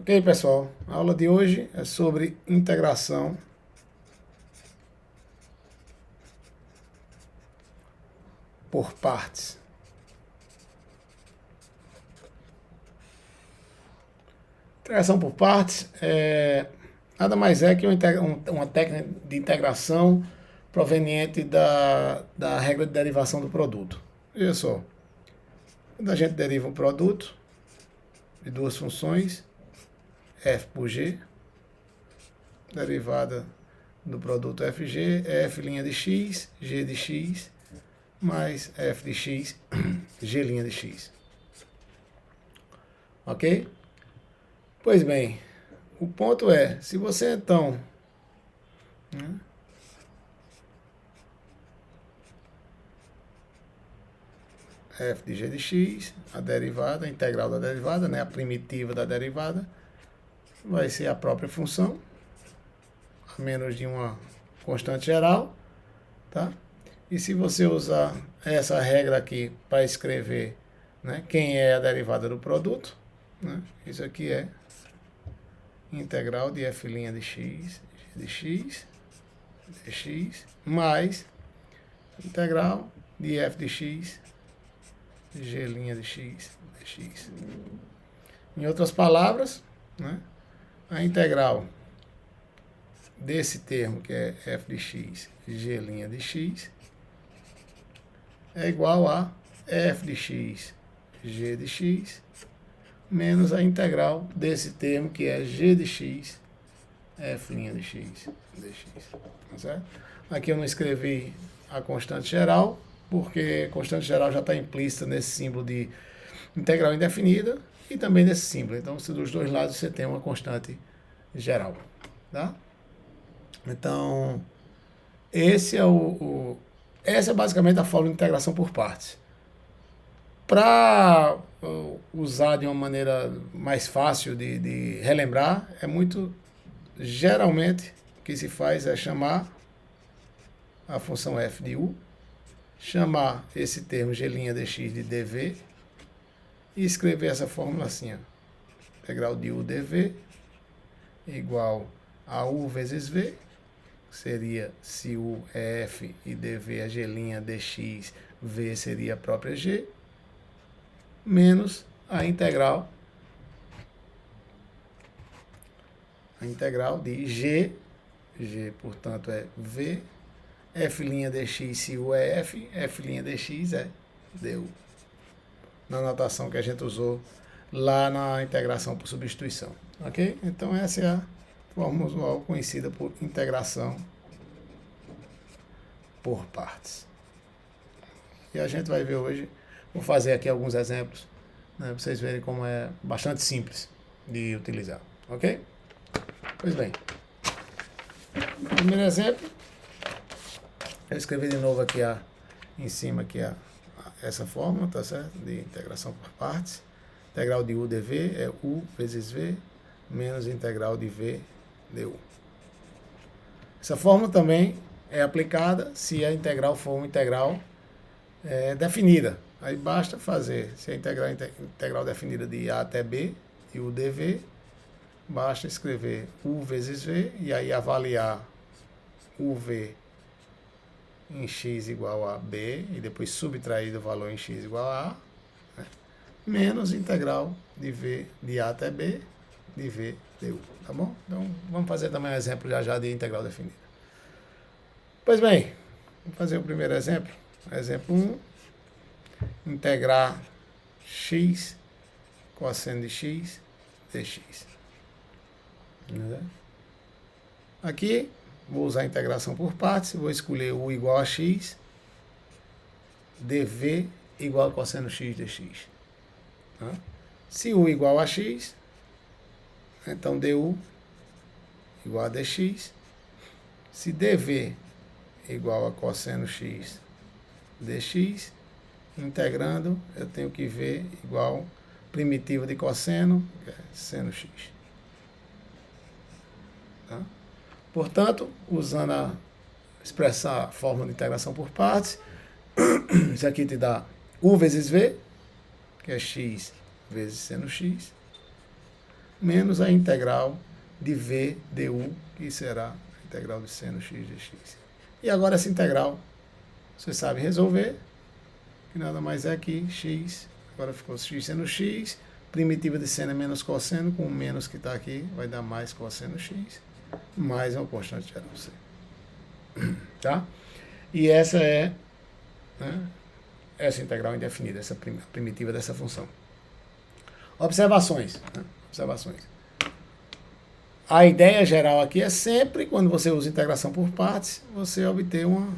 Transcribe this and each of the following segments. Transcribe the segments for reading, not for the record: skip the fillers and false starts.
Ok, pessoal? A aula de hoje é sobre integração por partes. Integração por partes nada mais é que uma técnica de integração proveniente da regra de derivação do produto. Veja só, quando a gente deriva um produto de duas funções, f por g, derivada do produto fg é f' de x, g de x, mais f de x, g' de x. Ok? Pois bem, o ponto é, se você então f de g de x, a derivada, a integral da derivada, né, a primitiva da derivada, vai ser a própria função, a menos de uma constante geral, tá? E se você usar essa regra aqui para escrever, né, quem é a derivada do produto, né, isso aqui é integral de f' de x, g de x, dx, mais integral de f de x, g' de x, dx. Em outras palavras, né, a integral desse termo, que é f de x, g' de x, é igual a f de x, g de x, menos a integral desse termo, que é g de x, f' de x, dx. Tá certo? Aqui eu não escrevi a constante geral, porque a constante geral já está implícita nesse símbolo de integral indefinida e também nesse símbolo. Então, se dos dois lados você tem uma constante geral. Tá? Então, essa é basicamente a fórmula de integração por partes. Para usar de uma maneira mais fácil de relembrar, é muito, geralmente, o que se faz é chamar a função f de u, chamar esse termo g' dx de dv e escrever essa fórmula assim, ó, integral de u dv igual a u vezes v, seria se u é f e dv é g' dx, v seria a própria g, menos a integral de g, portanto é v, f' dx se u é f, f' dx é du. Na notação que a gente usou lá na integração por substituição. Ok? Então essa é a fórmula usual conhecida por integração por partes. E a gente vai ver hoje, vou fazer aqui alguns exemplos, né, para vocês verem como é bastante simples de utilizar. Ok? Pois bem, primeiro exemplo, eu escrevi de novo aqui em cima aqui essa fórmula, tá certo? De integração por partes. Integral de u dv é u vezes v menos integral de v du. Essa fórmula também é aplicada se a integral for uma integral definida. Aí basta fazer, se a integral definida de a até b e u dv, basta escrever u vezes v e aí avaliar uv em x igual a b e depois subtrair do valor em x igual a a, né, menos integral de v de a até b de v du, tá bom? Então vamos fazer também um exemplo já de integral definida. Pois bem, vamos fazer o primeiro exemplo. Exemplo 1, integrar x cosseno de x dx. Aqui vou usar a integração por partes, vou escolher u igual a x, dv igual a cosseno x dx. Tá? Se u igual a x, então du igual a dx. Se dv igual a cosseno x dx, integrando, eu tenho que ver igual primitiva de cosseno, que é seno x. Tá? Portanto, usando expressar a fórmula de integração por partes, isso aqui te dá u vezes v, que é x vezes seno x, menos a integral de v du, que será a integral de seno x dx. E agora essa integral, você sabe resolver, que nada mais é que x, agora ficou x seno x, primitiva de seno é menos cosseno, com o menos que está aqui, vai dar mais cosseno x, mais uma constante geral c. Tá? E essa é, né, essa integral indefinida, essa primitiva dessa função. Observações. Né? Observações. A ideia geral aqui é sempre, quando você usa integração por partes, você obter uma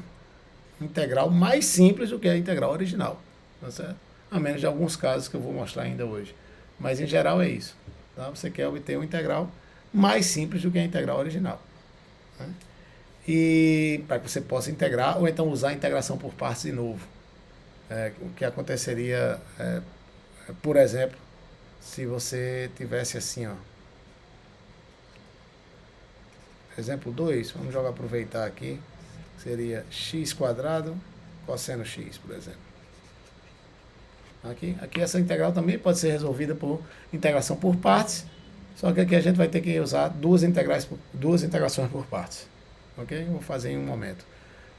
integral mais simples do que a integral original. Tá certo? A menos de alguns casos que eu vou mostrar ainda hoje. Mas, em geral, é isso. Tá? Você quer obter uma integral mais simples do que a integral original. Né? E para que você possa integrar, ou então usar a integração por partes de novo. O que aconteceria, por exemplo, se você tivesse assim, ó. Exemplo 2, vamos aproveitar aqui, seria x quadrado cosseno x, por exemplo. Aqui essa integral também pode ser resolvida por integração por partes, só que aqui a gente vai ter que usar duas integrações por partes. Ok? Vou fazer em um momento.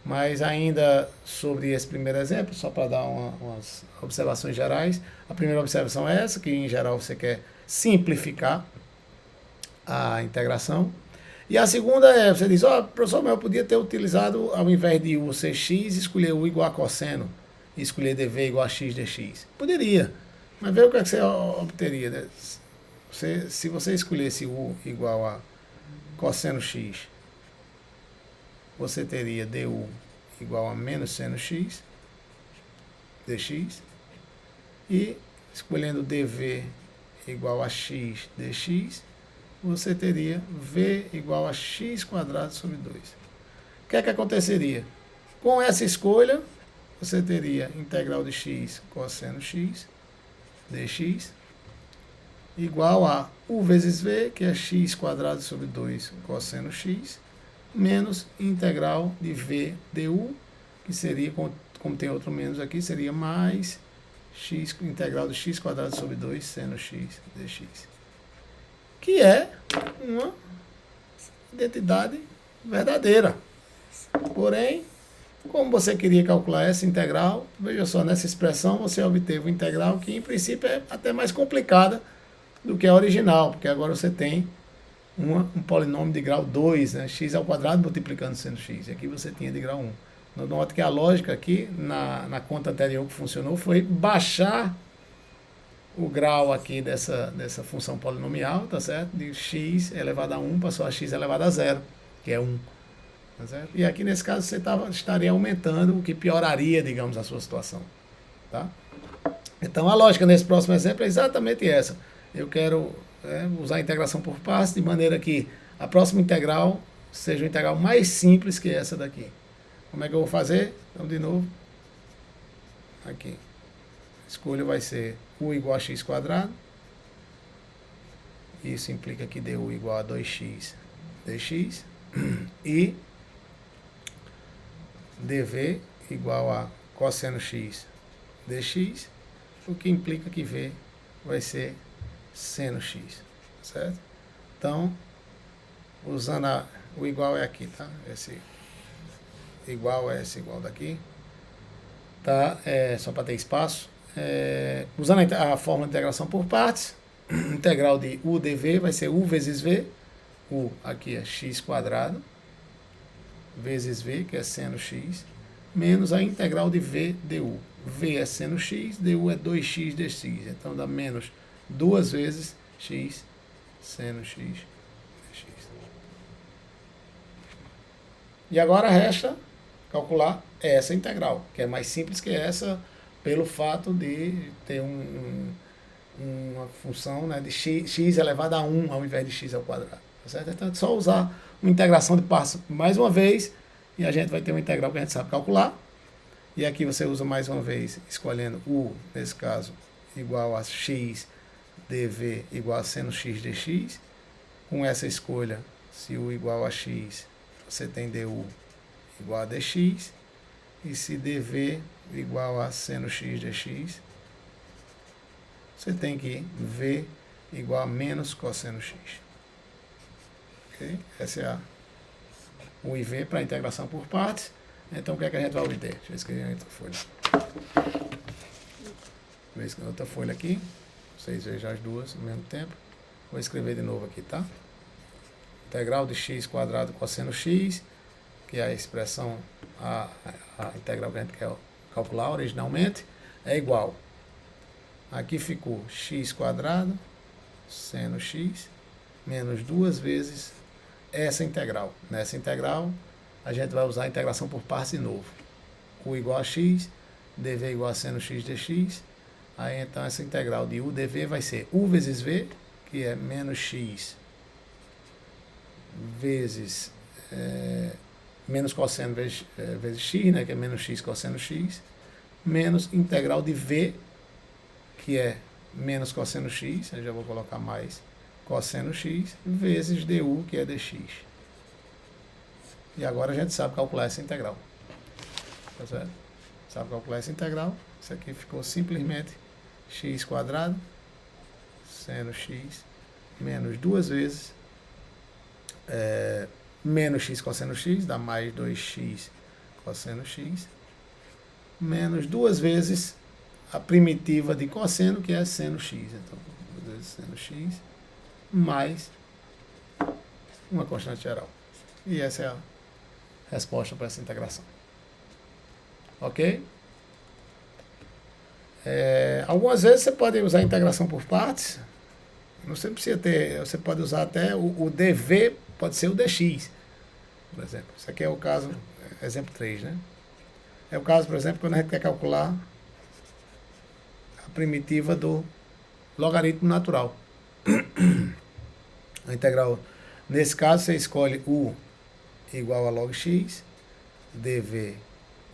Mas ainda sobre esse primeiro exemplo, só para dar umas observações gerais, a primeira observação é essa, que em geral você quer simplificar a integração. E a segunda é, você diz, professor, mas eu podia ter utilizado, ao invés de u ser x, escolher u igual a cosseno, e escolher dv igual a x dx. Poderia, mas veja o que, é que você obteria. Né? Se você escolhesse u igual a cosseno x, você teria du igual a menos seno x dx, e escolhendo dv igual a x dx, você teria v igual a x quadrado sobre 2. O que é que aconteceria? Com essa escolha, você teria integral de x cosseno x dx igual a u vezes v, que é x quadrado sobre 2 cosseno x, menos integral de v du, que seria, como tem outro menos aqui, seria mais x, integral de x quadrado sobre 2 seno x dx. Que é uma identidade verdadeira. Porém, como você queria calcular essa integral, veja só, nessa expressão você obteve uma integral que, em princípio, é até mais complicada do que a original, porque agora você tem um polinômio de grau 2, né? X ao quadrado multiplicando seno x. E aqui você tinha de grau 1. Nota que a lógica aqui, na conta anterior que funcionou, foi baixar o grau aqui dessa função polinomial, tá certo? De x elevado a 1 passou a x elevado a 0, que é 1. Tá certo? E aqui nesse caso você estaria aumentando, o que pioraria, digamos, a sua situação. Tá? Então a lógica nesse próximo exemplo é exatamente essa. Eu quero usar a integração por partes de maneira que a próxima integral seja uma integral mais simples que essa daqui. Como é que eu vou fazer? Então, de novo, aqui. A escolha vai ser u igual a x quadrado. Isso implica que du igual a 2x dx. E dv igual a cosseno x dx, o que implica que v vai ser seno x, certo? Então, usando o igual é aqui, tá? Esse igual é esse igual daqui, tá? Só para ter espaço. Usando a fórmula de integração por partes, integral de u dv vai ser u vezes v, u aqui é x quadrado, vezes v, que é seno x, menos a integral de v du. V é seno x, du é 2x dx. Então dá menos 2 vezes x seno x dx. E agora resta calcular essa integral, que é mais simples que essa, pelo fato de ter uma função, né, de x elevado a 1 ao invés de x ao quadrado. Tá certo? Então é só usar uma integração de partes mais uma vez e a gente vai ter uma integral que a gente sabe calcular. E aqui você usa mais uma vez, escolhendo u, nesse caso, igual a x dv igual a seno x dx. Com essa escolha, se u igual a x, você tem du igual a dx. E se dv igual a seno x dx, você tem que v igual a menos cosseno x. Okay? Essa é o IV para a integração por partes. Então, o que é que a gente vai obter? Deixa eu escrever em outra folha. Vou escrever outra folha aqui. Vocês vejam as duas ao mesmo tempo. Vou escrever de novo aqui, tá? Integral de x quadrado cosseno x, que é a expressão, a integral que a gente quer calcular originalmente, é igual. Aqui ficou x quadrado, seno x, menos 2 vezes essa integral. Nessa integral, a gente vai usar a integração por partes de novo. U igual a x, dv igual a seno x dx. Aí, então, essa integral de u dv vai ser u vezes v, que é menos x, vezes menos cosseno vezes x, né, que é menos x cosseno x, menos integral de v, que é menos cosseno x, eu já vou colocar mais cosseno x, vezes du, que é dx. E agora a gente sabe calcular essa integral. Tá certo? Sabe calcular essa integral. Isso aqui ficou simplesmente x quadrado, seno x, menos 2 vezes menos x cosseno x, dá mais 2x cosseno x, menos 2 vezes a primitiva de cosseno, que é seno x. Então, 2 vezes seno x, mais uma constante geral. E essa é a resposta para essa integração. Ok? Algumas vezes você pode usar a integração por partes. Você não precisa ter, você pode usar até o dv, pode ser o dx, por exemplo. Isso aqui é o caso, exemplo 3, né? É o caso, por exemplo, quando a gente quer calcular a primitiva do logaritmo natural. A integral, nesse caso, você escolhe u igual a log x, dv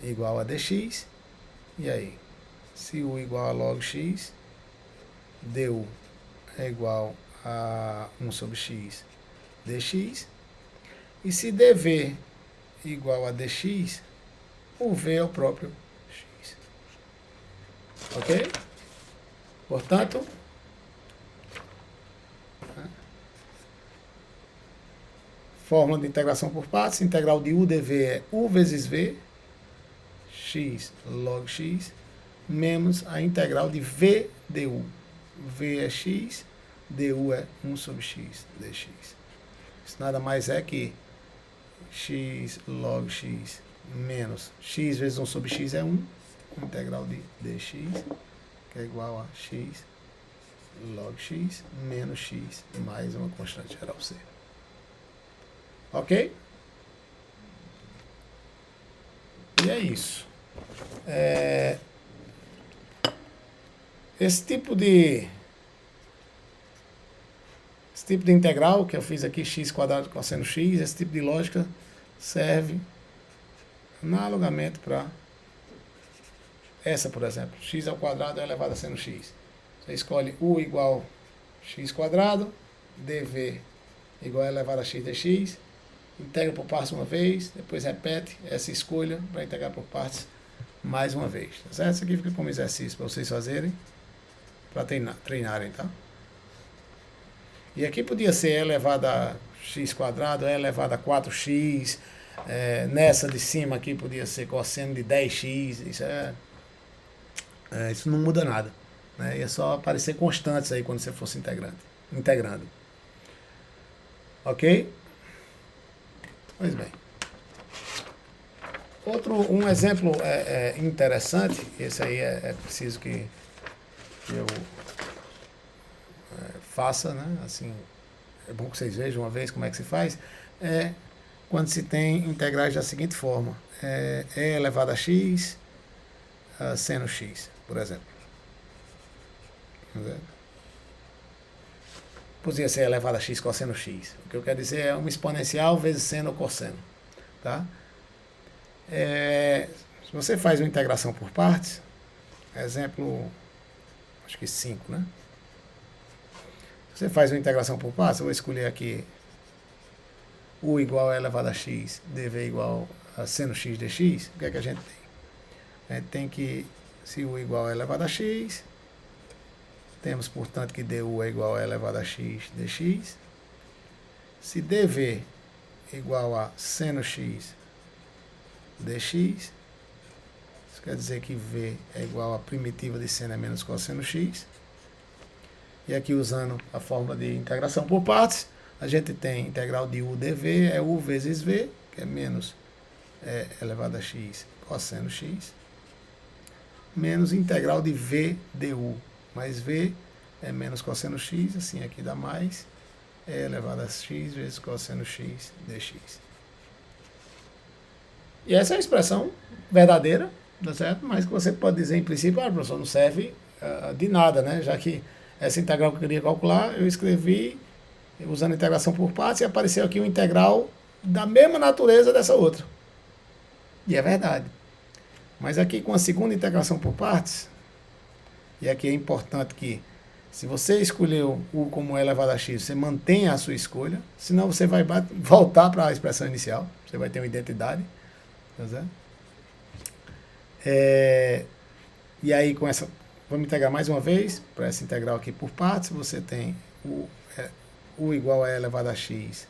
igual a dx, e aí, se u igual a log x, du é igual a 1 sobre x dx, e se dv igual a dx, o v é o próprio x. Ok? Portanto, fórmula de integração por partes, integral de u dv é u vezes v, x log x, menos a integral de v du. V é x, du é 1 sobre x dx. Isso nada mais é que x log x menos x vezes 1 sobre x é 1, integral de dx, que é igual a x log x menos x mais uma constante geral c. Ok? E é isso. Esse tipo de integral que eu fiz aqui, x quadrado cosseno x, esse tipo de lógica serve analogamente para essa, por exemplo. X ao quadrado é elevado a seno x. Você escolhe u igual x quadrado, dv igual a elevado a x dx, integra por partes uma vez, depois repete essa escolha para integrar por partes mais uma vez. Tá certo? Isso aqui fica como exercício para vocês fazerem, para treinarem, tá? E aqui podia ser e elevado a x quadrado, e elevado a 4x, nessa de cima aqui podia ser cosseno de 10x, isso não muda nada, né? Ia só aparecer constantes aí quando você fosse integrando. Ok? Pois bem. Um exemplo interessante, esse aí é preciso que eu faça, né? Assim, é bom que vocês vejam uma vez como é que se faz, quando se tem integrais da seguinte forma, e elevado a x, seno x, por exemplo. Podia ser elevado a x cosseno x. O que eu quero dizer é uma exponencial vezes seno ou cosseno. Tá? Se você faz uma integração por partes, exemplo, acho que 5, né? Se você faz uma integração por partes, eu vou escolher aqui u igual a elevado a x, dv igual a seno x dx. O que é que a gente tem? A gente tem que, se u igual a elevado a x, temos, portanto, que du é igual a e elevado a x dx. Se dv é igual a seno x dx, isso quer dizer que v é igual a primitiva de seno é menos cosseno x. E aqui, usando a fórmula de integração por partes, a gente tem integral de u dv é u vezes v, que é menos e elevado a x cosseno x, menos integral de v du, mais v é menos cosseno x, assim aqui dá mais e elevado a x vezes cosseno x dx. E essa é a expressão verdadeira, tá certo? Mas que você pode dizer em princípio, professor, não serve de nada, né? Já que essa integral que eu queria calcular, eu escrevi usando integração por partes e apareceu aqui uma integral da mesma natureza dessa outra. E é verdade. Mas aqui com a segunda integração por partes, e aqui é importante que, se você escolheu u como e elevado a x, você mantenha a sua escolha, senão você vai voltar para a expressão inicial, você vai ter uma identidade. Tá certo? E aí, com essa, vamos integrar mais uma vez, para essa integral aqui por partes, você tem u igual a e elevado a x,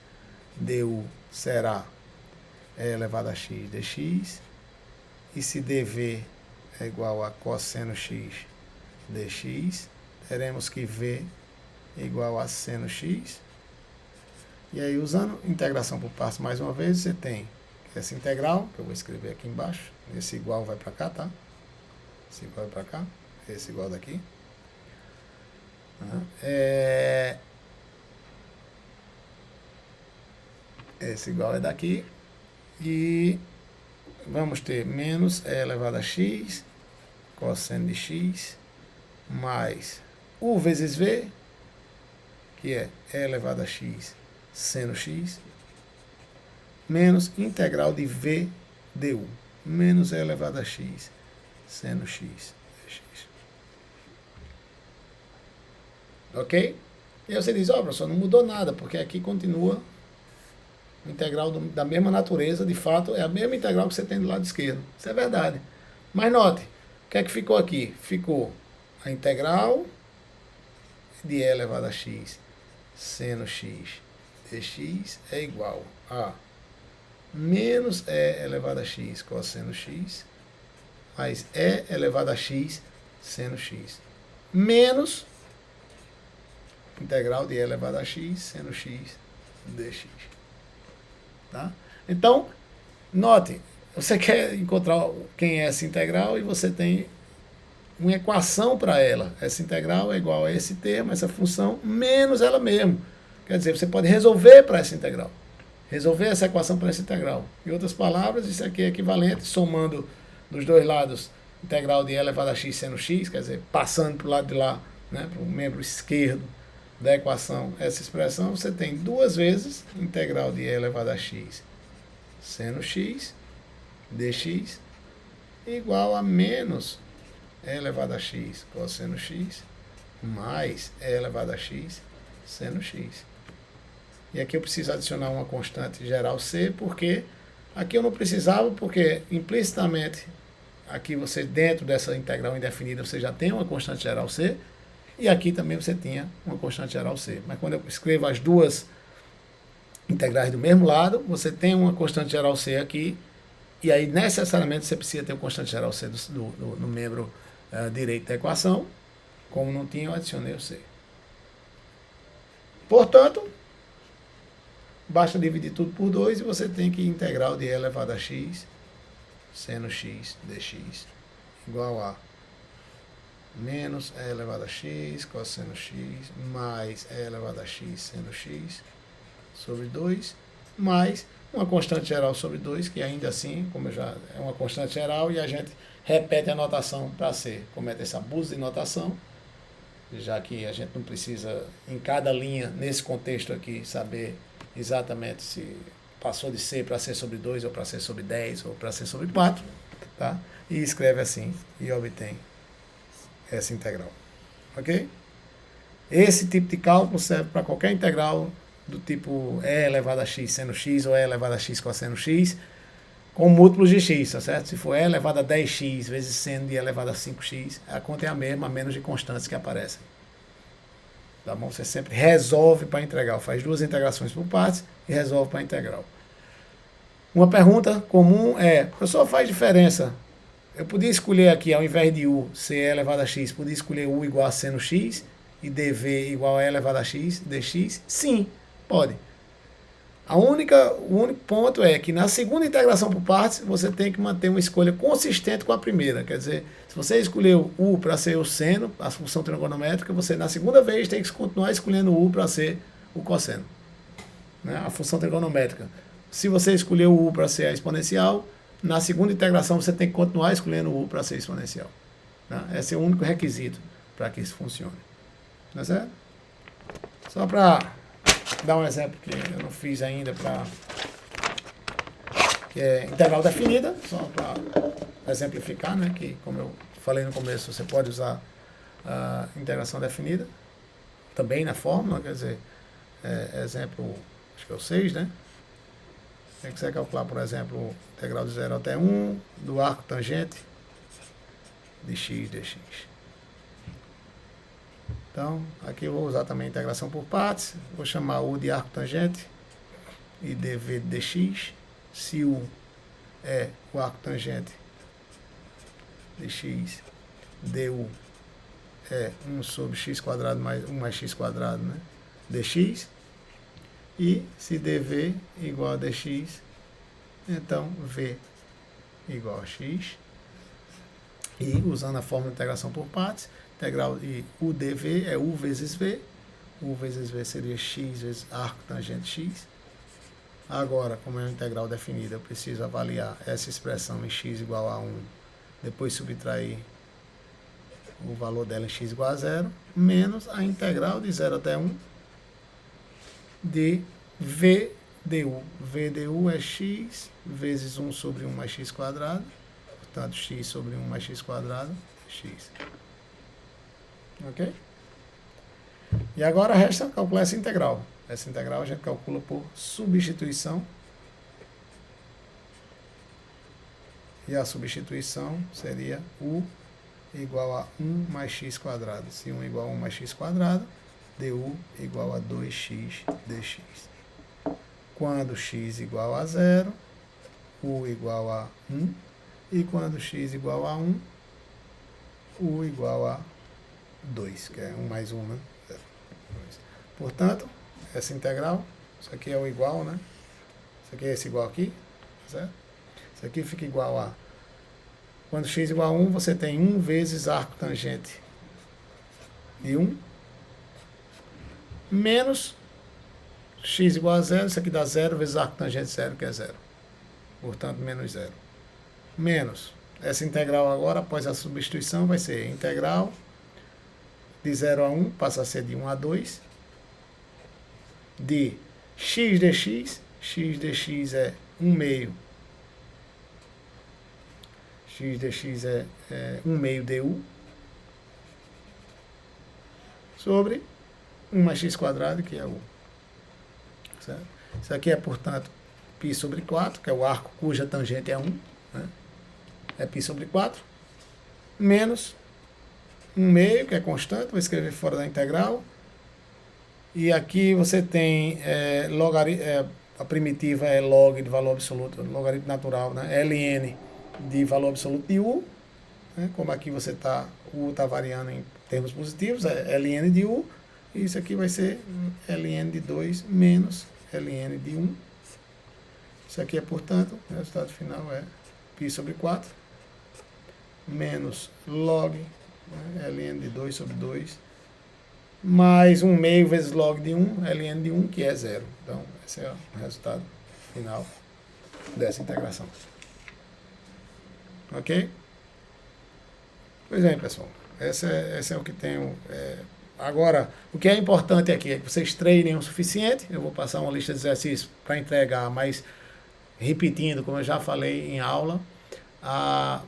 du será e elevado a x dx, e se dv é igual a cosseno x dx, teremos que v é igual a seno x. E aí, usando integração por partes mais uma vez, você tem essa integral, que eu vou escrever aqui embaixo, esse igual vai para cá, tá? Esse igual vai para cá, esse igual daqui. Esse igual é daqui. E vamos ter menos e elevado a x, cosseno de x, mais u vezes v, que é e elevado a x seno x, menos integral de v du, menos e elevado a x seno x dx. Ok? E aí você diz, professor, não mudou nada, porque aqui continua integral da mesma natureza, de fato, é a mesma integral que você tem do lado esquerdo. Isso é verdade. Mas note, o que é que ficou aqui? Ficou a integral de e elevado a x seno x dx é igual a menos e elevado a x cosseno x, mais e elevado a x seno x, menos integral de e elevado a x seno x dx. Tá? Então, note, você quer encontrar quem é essa integral e você tem uma equação para ela. Essa integral é igual a esse termo, essa função, menos ela mesmo. Quer dizer, você pode resolver para essa integral. Resolver essa equação para essa integral. Em outras palavras, isso aqui é equivalente, somando dos dois lados, integral de e elevado a x seno x, quer dizer, passando para o lado de lá, né, para o membro esquerdo da equação, essa expressão, você tem duas vezes integral de e elevado a x seno x dx igual a menos e elevado a x cosseno x mais e elevado a x seno x. E aqui eu preciso adicionar uma constante geral c, porque aqui eu não precisava, porque implicitamente aqui você, dentro dessa integral indefinida, você já tem uma constante geral c, e aqui também você tinha uma constante geral c. Mas quando eu escrevo as duas integrais do mesmo lado, você tem uma constante geral c aqui, e aí necessariamente você precisa ter uma constante geral c no membro direito da equação. Como não tinha, eu adicionei o c. Portanto, basta dividir tudo por 2 e você tem que integral de e elevado a x seno x dx igual a menos e elevado a x cosseno x mais e elevado a x seno x sobre 2, mais uma constante geral sobre 2, que ainda assim, como já é uma constante geral, e a gente repete a notação para C. Comete esse abuso de notação, já que a gente não precisa, em cada linha, nesse contexto aqui, saber exatamente se passou de C para C sobre 2, ou para C sobre 10, ou para C sobre 4, tá? E escreve assim, e obtém essa integral. Ok? Esse tipo de cálculo serve para qualquer integral do tipo e elevado a x seno x ou e elevado a x cosseno x, com múltiplos de x, tá certo? Se for e elevado a 10x vezes seno de e elevado a 5x, a conta é a mesma, a menos de constantes que aparecem. Tá bom? Você sempre resolve para integral. Faz duas integrações por partes e resolve para integral. Uma pergunta comum é, professor, faz diferença? Eu podia escolher aqui, ao invés de u ser e elevado a x, podia escolher u igual a seno x e dv igual a e elevado a x dx? Sim, pode. O único ponto é que na segunda integração por partes, você tem que manter uma escolha consistente com a primeira. Quer dizer, se você escolheu u para ser o seno, a função trigonométrica, você na segunda vez tem que continuar escolhendo u para ser o cosseno, né? A função trigonométrica. Se você escolheu o u para ser a exponencial, na segunda integração você tem que continuar escolhendo o u para ser exponencial. Né? Esse é o único requisito para que isso funcione. Tá certo? Só para dar um exemplo que eu não fiz ainda, que é integral definida, só para exemplificar, né? Que, como eu falei no começo, você pode usar a integração definida também na fórmula, quer dizer, exemplo, acho que é o 6, né? Tem que você calcular, por exemplo, integral de 0 até 1 do arco tangente de x dx. Então, aqui eu vou usar também a integração por partes. Vou chamar u de arco tangente e dv de dx. Se u é o arco tangente de x, du é 1 sobre x quadrado mais 1 mais x quadrado, né? Dx. E se dv igual a dx, então v igual a x. E usando a fórmula de integração por partes, integral de u dv é u vezes v. U vezes v seria x vezes arco tangente x. Agora, como é uma integral definida, eu preciso avaliar essa expressão em x igual a 1, depois subtrair o valor dela em x igual a 0, menos a integral de 0 até 1 de v du. V du é x vezes 1 sobre 1 mais x quadrado, portanto x sobre 1 mais x quadrado, x. Ok? E agora resta calcular essa integral. Essa integral a gente calcula por substituição. E a substituição seria u igual a 1 mais x quadrado. Se 1 igual a 1 mais x quadrado, du igual a 2x dx. Quando x igual a 0, u igual a 1. E quando x igual a 1, u igual a 2, que é 1 mais 1, né? 0. Portanto, essa integral, isso aqui é o igual, né? Isso aqui é esse igual aqui, certo? Isso aqui fica igual a... Quando x igual a 1, você tem 1 vezes arco tangente de 1, menos x igual a 0, isso aqui dá 0 vezes arco tangente de 0, que é 0. Portanto, menos 0. Menos, essa integral agora, após a substituição, vai ser integral de 0 a 1, passa a ser de 1 a 2, de x dx, x dx é 1 meio, x dx é 1 meio du, sobre 1 mais x quadrado, que é u. Certo? Isso aqui é, portanto, π sobre 4, que é o arco cuja tangente é 1, né? É π sobre 4, menos 1 meio, que é constante, vou escrever fora da integral. E aqui você tem a primitiva é log de valor absoluto, logaritmo natural, né? Ln de valor absoluto de u, né? Como aqui você u está variando em termos positivos, é Ln de u, e isso aqui vai ser Ln de 2 menos Ln de 1. Isso aqui é, portanto, o resultado final é π sobre 4 menos log, né? Ln de 2 sobre 2, mais 1 meio vezes log de 1, Ln de 1, que é 0. Então, esse é o resultado final dessa integração. Ok? Pois bem, pessoal. Esse é o que tenho. Agora, o que é importante aqui é que vocês treinem o suficiente. Eu vou passar uma lista de exercícios para entregar, mas repetindo, como eu já falei em aula,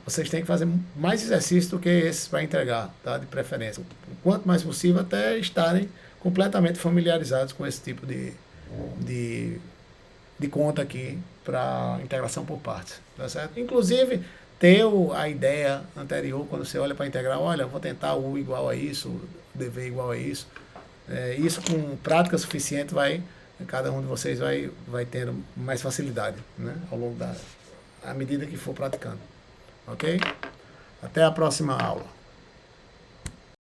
vocês têm que fazer mais exercícios do que esses para entregar, tá? De preferência. O quanto mais possível, até estarem completamente familiarizados com esse tipo de conta aqui para integração por partes, tá certo? Inclusive, ter a ideia anterior, quando você olha para a integral, olha, vou tentar u igual a isso, dv igual a isso, Isso com prática suficiente cada um de vocês vai tendo mais facilidade, né, ao longo à medida que for praticando. Ok? Até a próxima aula.